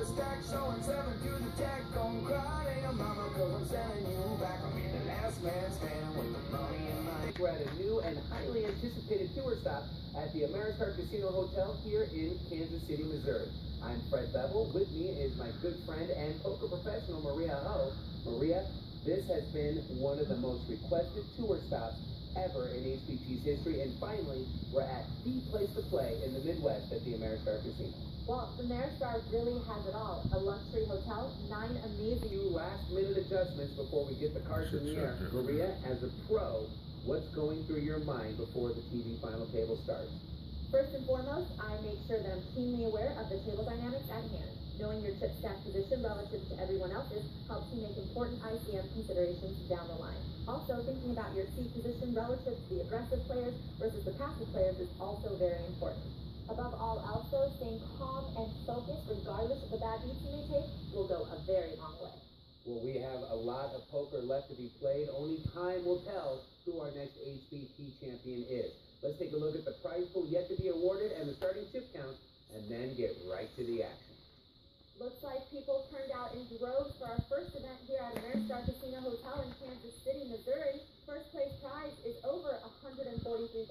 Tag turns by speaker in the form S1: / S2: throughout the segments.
S1: stack, showing 7 to the jack. Don't cry to your mama, cause I'm sending you back. I'll be the last man standing with the money in my.
S2: We're at a new and highly anticipated tour stop at the Ameristar Casino Hotel here in Kansas City, Missouri. I'm Fred Bevel. With me is my good friend and poker professional, Maria Ho. Maria, this has been one of the most requested tour stops ever in HPT's history, and finally, we're at the place to play in the Midwest at the Ameristar Casino.
S3: Well, the Ameristar really has it all. A luxury hotel, 9 amazing...
S2: Few last-minute adjustments before we get the cards in the air. Maria, as a pro, what's going through your mind before the TV final table starts?
S3: First and foremost, I make sure that I'm keenly aware of the table dynamics at hand. Knowing your chip stack position relative to everyone else's helps you make important ICM considerations down the line. Also, thinking about your seat position relative to the aggressive players versus the passive players is also very important. Above all else, though, staying calm and focused, regardless of the bad beats you may take, will go a very long way.
S2: Well, we have a lot of poker left to be played. Only time will tell who our next HPT champion is. Let's take a look at the prize pool yet to be awarded and the starting chip count, and then get right to the action.
S3: Looks like people turned out in droves for our first event here at Ameristar Casino Hotel in Kansas City, Missouri. First place prize is over $143,000.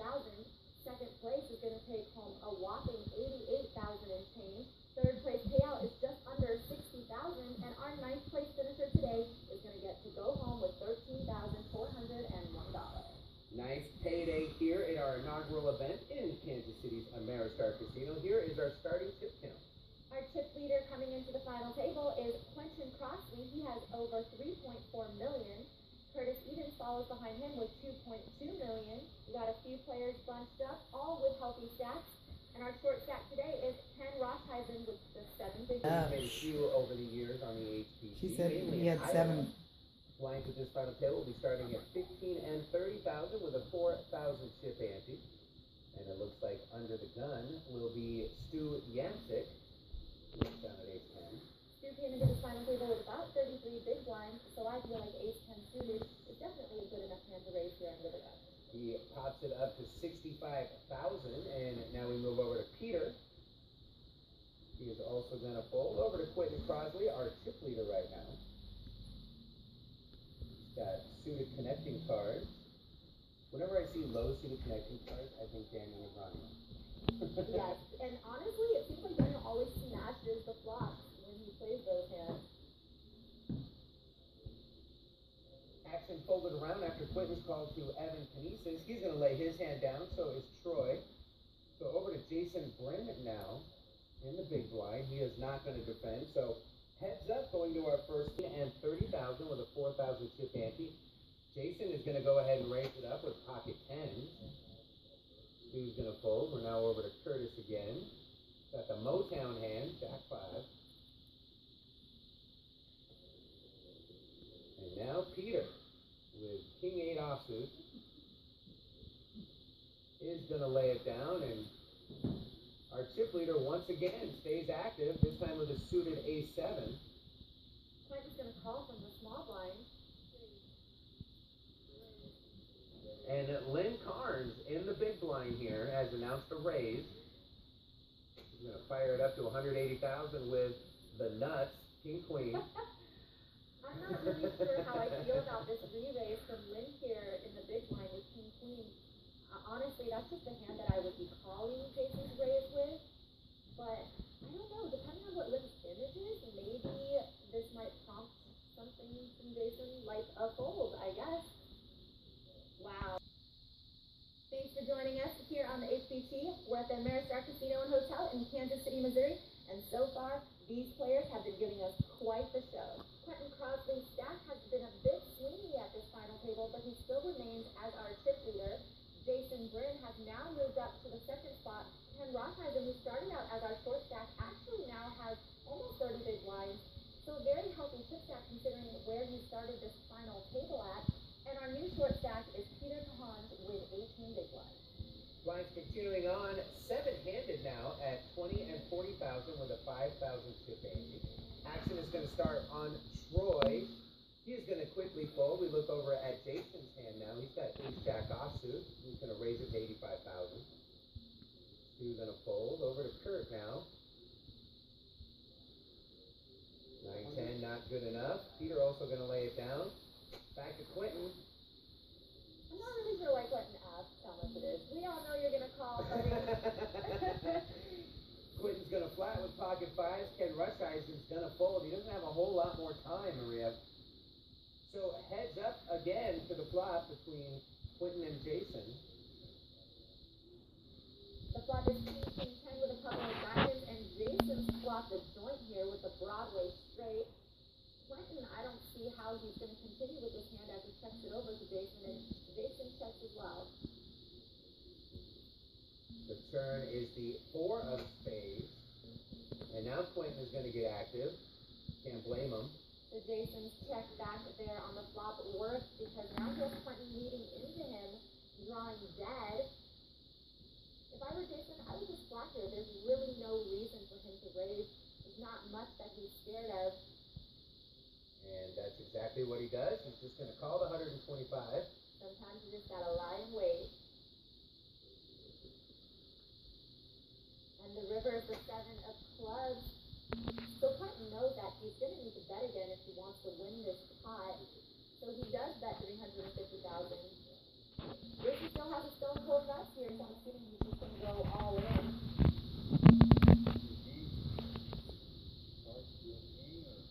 S3: Second place is going to take home a whopping $88,000 and change. Third place payout is just under $60,000, and our ninth place finisher today is going to get to go home with $13,401.
S2: Nice payday here at our inaugural event in Kansas City's Ameristar Casino. Here is our starting chip count.
S3: Our chip leader coming into the final table is Quentin Crossley. He has over $3.4 million. Curtis Edens follows behind him with $2.2 million. We got a few players bunched up, all with healthy stacks. And our short stack today is Ken Rothheisen with the 7 big
S2: There's been a few over the years on the HPT.
S4: She said he had 7.
S2: Lines at this final table will be starting at $15,000 and $30,000 with a $4,000 chip ante. And it looks like under the gun will be Stu Yancic. Down at ace-10.
S3: Stu came into the final table with about 33 big blinds, so I feel like ace-10 suited is definitely a good enough hand to raise here under the gun.
S2: He pops it up to $65,000, and now we move over to Peter. He is also going to fold over to Quentin Crossley, our chip leader right now. He's got suited connecting cards. Whenever I see low suited connecting cards, I think Daniel is running.
S3: Yes, and honestly, it seems like Daniel always smashes the flops when he plays those hands.
S2: Action folded around after Quentin's called to Evan Canisius. He's going to lay his hand down, so is Troy. So over to Jason Bryn now in the big blind. He is not going to defend, so heads up going to our first and $30,000 with a $4,000 chip ante. Jason is going to go ahead and raise it up with pocket 10s. Who's going to fold? We're now over to Curtis again. Got the Motown hand, Jack 5. And now Peter with King 8 offsuit is going to lay it down, and our chip leader once again stays active, this time with a suited ace-7.
S3: Quentin's going to call from the small blind.
S2: And Lynn Carnes in the big blind here has announced a raise. He's going to fire it up to $180,000 with the nuts, King Queen.
S3: I'm not really sure how I feel about this re-raise from Lynn here in the big blind with King Queen. Honestly, that's just the hand that I would be calling Jason's raise with. But I don't know, depending on what Lynn's image is, maybe this might prompt something from Jason like a fold, I guess. Wow. Thanks for joining us here on the HPT. We're at the Ameristar Casino and Hotel in Kansas City, Missouri, and so far, these players have been giving us quite the show. Quentin Crossley's stack has been a bit swingy at this final table, but he still remains as our chip leader. Jason Bryn has now moved up to the second spot. Ken Rothheisen, who started out as our short stack, actually now has almost 30 big blinds. So a very healthy chip stack considering where he started this final table at. And our new short stack is Peter Cahan with 18 big blinds.
S2: Blinds continuing on, 7-handed now at $20,000 and $40,000 with a $5,000 chip ante. Action is going to start on Troy. He is going to quickly fold. We look over at Jason's hand now. He's got ace-jack offsuit. He's going to raise it to $85,000. He's going to fold. Over to Kurt now. not good enough. Peter also going to lay it down. Back to Quentin.
S3: I'm not really sure why Quentin asked how much it is. We all know you're gonna call, buddy.
S2: Quentin's going to flat with pocket fives. Ken Rusheisen's going to fold. He doesn't have a whole lot more time, Maria. So heads up again to the flop between Quentin and Jason.
S3: The flop is King 10 with a couple of diamonds, and Jason's flopped a joint here with the Broadway straight. Quentin, I don't see how he's going to continue with this hand as he checks it over to Jason, and Jason checks as well.
S2: The turn is the 4 of spades. And now Quentin is going to get active. Can't blame him.
S3: So Jason's check back there on the flop works because now he has Quentin leading into him, drawing dead. If I were Jason, I would just flat here. There's really no reason for him to raise. There's not much that he's scared of.
S2: And that's exactly what he does. He's just going to call the 125.
S3: Sometimes you just gotta lie and wait. And the river is the 7 of clubs. So Quentin knows that he's going to need to bet again if he wants to win this pot. So he does bet 350,000. Jason still has a stone cold nuts here, so I'm assuming he's just going to go all in.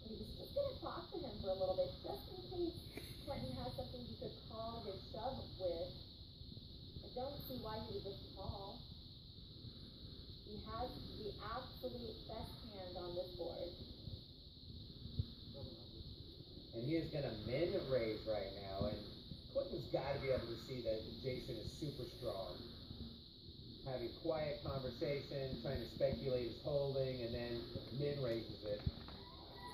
S3: He's just going to talk to him for a little bit, just in case Quentin has something he could call his shove with. I don't see why he would just call. He has the absolute best hand on this board.
S2: And he is going to min raise right now. And Quentin's got to be able to see that Jason is super strong. Having quiet conversation, trying to speculate his holding, and then min raises it.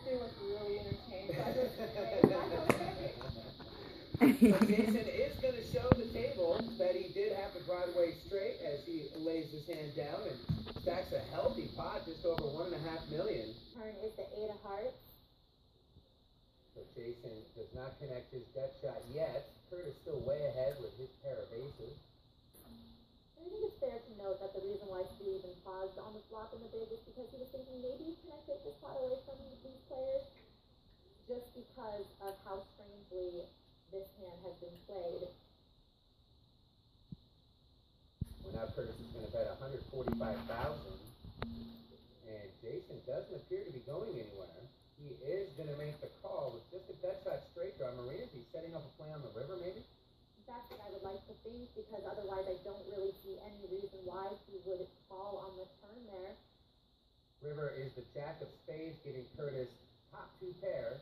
S3: They look really entertained by this.
S2: So Jason is going to show the table that he did have the Broadway straight as he lays his hand down and stacks a healthy pot, just over $1.5 million.
S3: Turn is the 8 of hearts.
S2: So Jason does not connect his gut shot yet. Kurt is still way ahead with his pair of aces.
S3: I think it's fair to note that the reason why Stu even paused on the flop in the big is because he was thinking maybe can I take this pot away from these players, just because of how strangely this hand has been played.
S2: Well, now Curtis is going to bet $145,000, and Jason doesn't appear to be going anywhere. He is going to make the call with just a gut shot straight draw. Maria, is he setting up a play on the river maybe?
S3: That's what I would like to think, because otherwise I don't really see any reason why he would call on the turn there.
S2: River is the jack of spades, giving Curtis top 2 pair.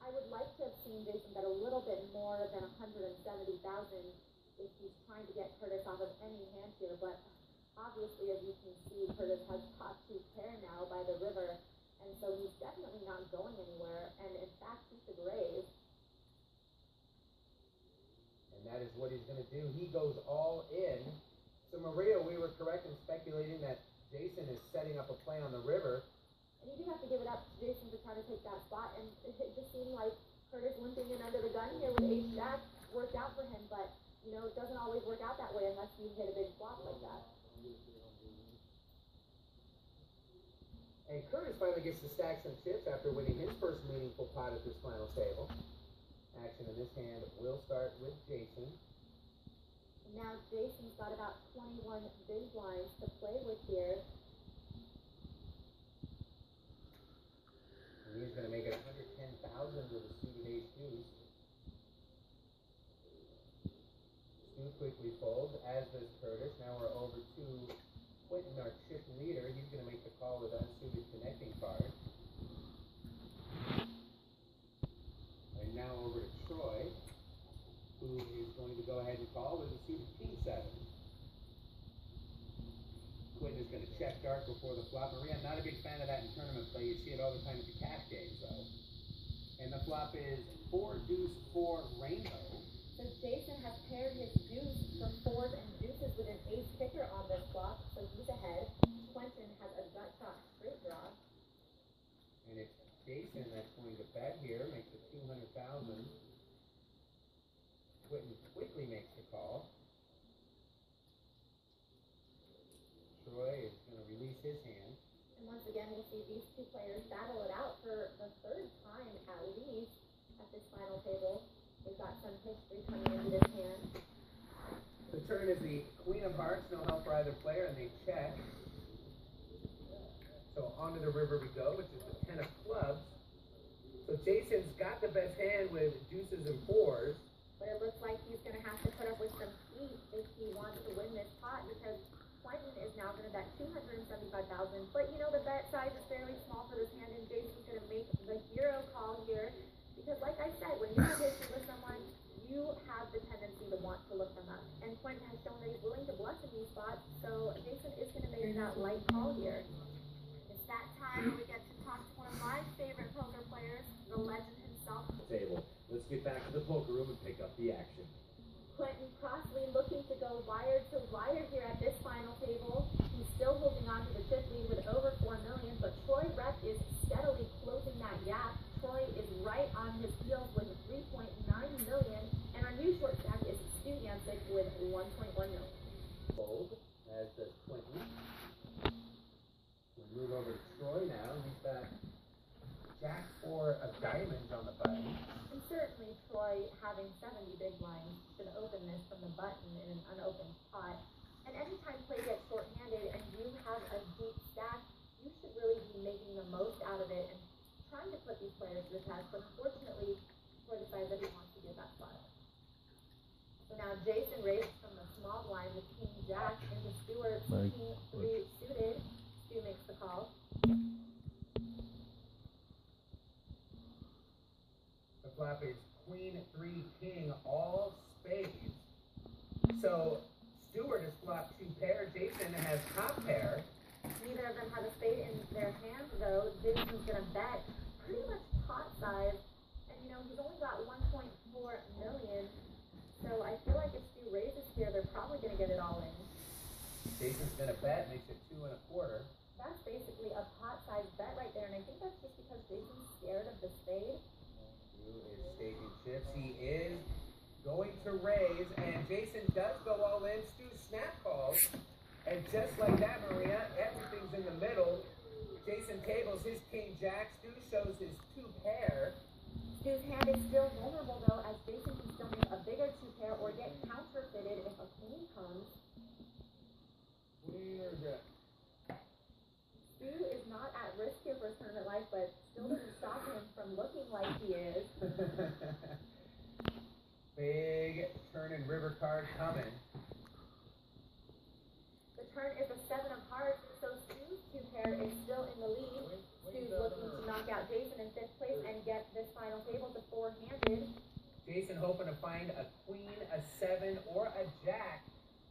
S3: I would like to have seen Jason bet a little bit more than 170,000 if he's trying to get Curtis off of any hand here, but obviously, as you can see, Curtis has top 2 pair now by the river, and so he's definitely not going anywhere, and in fact, he should raise.
S2: And that is what he's going to do. He goes all in. So Maria, we were correct in speculating that Jason is setting up a play on the river.
S3: And you do have to give it up to Jason to try to take that spot, and it just seemed like Curtis limping in under the gun here with ace-jack worked out for him, but, you know, it doesn't always work out that way unless you hit a big flop like that.
S2: And Curtis finally gets to stack some chips after winning his first meaningful pot at this final table. Action in this hand will start with Jason.
S3: And now Jason's got about 21 big blinds to play with here.
S2: And he's going to make it $110,000 with a suited ace deuce. Stu quickly folds, as does Curtis. Now we're over to Quentin, our chip leader. He's going to make the call with unsuited connecting card. And now over to Troy, who is going to go ahead and call with a suited king 7. Quentin is going to check dark before the flop. Maria, I'm not a big fan of that in tournament play. You see it all the time at the cash games, though. And the flop is 4 deuce 4 rainbow.
S3: So Jason has paired his deuce for 4s and deuces with an ace kicker on this flop, so he's ahead. Quentin has a gut shot straight draw.
S2: And it's Jason that's going to bet here, makes it $200,000. Quentin quickly makes the call. Troy is going to release his hand.
S3: And once again, we'll see these two players battle it out for the 3rd time history coming into this hand.
S2: The turn is the Queen of Hearts, no help for either player, and they check. So onto the river we go, which is the 10 of clubs. So Jason's got the best hand with deuces and fours.
S3: But it looks like he's going to have to put up with some heat if he wants to win this pot, because Quentin is now going to bet $275,000. But you know, the bet size is fairly small for this hand, and Jason's going to make the hero call here. Because like I said, when you're fishing with someone, you have the tendency to want to look them up. And Quentin has shown that he's willing to bluff in these spots, so Jason is going to make that light call here.
S4: It's that time where we get to talk to one of my favorite poker players, the legend himself.
S5: Table. Let's get back to the poker room and pick up the action.
S3: Quentin Crossley looking to go wire to wire here at this final table. He's still holding on to the chip lead with over $4 million, but Troy Rep is steadily closing that gap. Troy is right on his heels with $3.9 million, and our new short stack is Stu Yancic with $1.1 million.
S2: Fold, as does Quentin. We'll move over to Troy now. He's got Jack 4 of diamonds on the button.
S3: And certainly Troy, having 70 big blinds, should open this from the button in an unopened pot. And anytime play gets short-handed and you have a deep stack, you should really be making the most out of it and trying to put these players to the test. But unfortunately, Troy decides that he wants to give that spot up. So now Jason raises from the small blind with King Jack into Stewart's King 3 suited. Stu makes the call.
S2: The flop is Queen 3 King, all spades. So Stewart has flopped 2 pair. Jason has top pair.
S3: Neither of them have a spade in their hands, though. Jason's going to bet pretty much pot size. And, you know, he's only got $1.4 million. So I feel like if Stu raises here, they're probably going to get it all in.
S2: Jason's going to bet, makes it 2 1/4.
S3: That's basically a pot size bet right there. And I think that's just because Jason's scared of the spade.
S2: Stu is staging chips. He is going to raise, and Jason does go all in. Stu snap calls. And just like that, Maria, everything's in the middle. Jason tables his King Jack. Stu shows his 2 pair.
S3: Stu's hand is still vulnerable, though, as Jason can still make a bigger 2 pair or get counterfeited if a queen comes.
S2: Queen or Jack?
S3: Stu is not at risk here for his tournament life, but still doesn't stop him from looking like he is.
S2: Big turn and river card coming.
S3: The turn is a 7 of hearts, so Stu's 2 pair is still in the lead. Stu's looking to knock out Jason in 5th place and get this final table to 4-handed.
S2: Jason hoping to find a queen, a 7, or a jack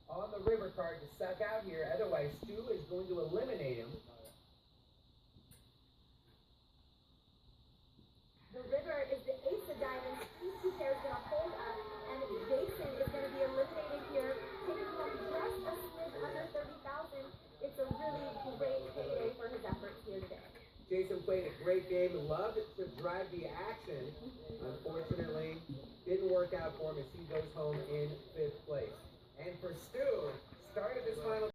S2: on the river card to suck out here. Otherwise, Stu is going to eliminate him.
S3: The river is the ace of diamonds. These 2 pairs going to hold up, and Jason is going to be eliminated here, taking home just a smidge under $30,000. It's a really great payday for his efforts here today.
S2: Jason played a great game, loved to drive the action. Unfortunately, didn't work out for him as he goes home in 5th place. And for Stu, started this final